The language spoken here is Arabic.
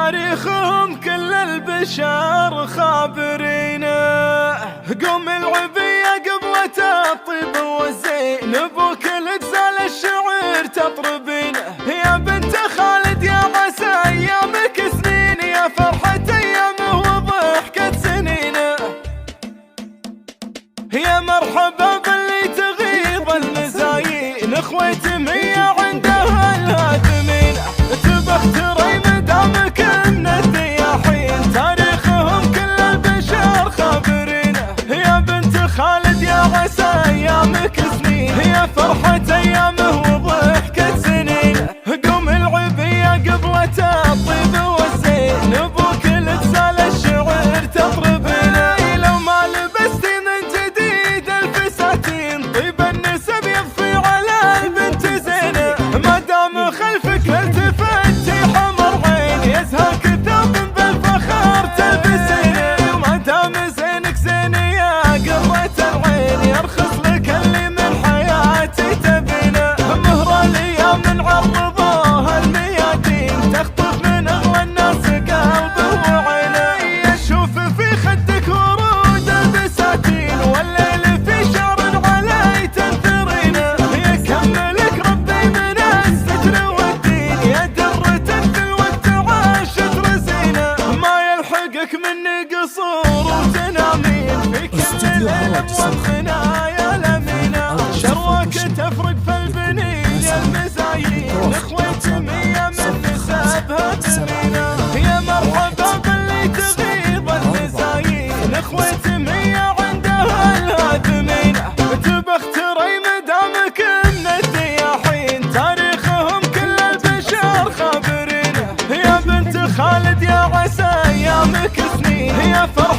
تاريخهم كل البشر خابرين. قوم العبية قبلة الطيب والزين، بوكل اجزال الشعر تطربين. يا بنت خالد يا عسى ايامك سنين، يا فرحة ايامه وضحكة سنين. يا مرحبا باللي تغيظ المزايين، اخويتم هي عندها الهادمين. تبختري مدامك ان الدياحين، تاريخهم كل البشر خابرين. يا بنت خالد يا عسى ايامك سنين، يا فرحة ايامه وضحكة سنين. قوم العبية قبلة الطيب والزين، بوكل اجزال الشعر تطربين. لو ما لبستي من جديد الفساتين، طيب النسب يضفي على البنت زينة. ما دام خلفك التفتي حمر عين، يزهاك ثوب بالفخر تلبسين. ما دام زينك زين يا قرة العين، يرخص لك اللي من حياتي تبينه. مهر الايام من عرضها الميادين، تخطف من اغلى الناس قلبه وعينه. يشوف في خدك ورود البساتين، والليل في شعر علي تنثرين. يكملك ربي من الستر والدين، يا درة في الوقت عاشت رزينة. ما يلحقك مني قصور وتنامين، في كل ليلة موطنة يا لمينة. شرواك تفرق في البنين يا المزايين، اخوتم هي من نسبها ترينة. يا مرحبا باللي تغيظ المزايين، اخوتم هي عندها الهادمين. تبختري مدامك ان الدياحين، تاريخهم كل البشر خابرين. يا بنت خالد يا عسى ايامك سنين، يا فرحة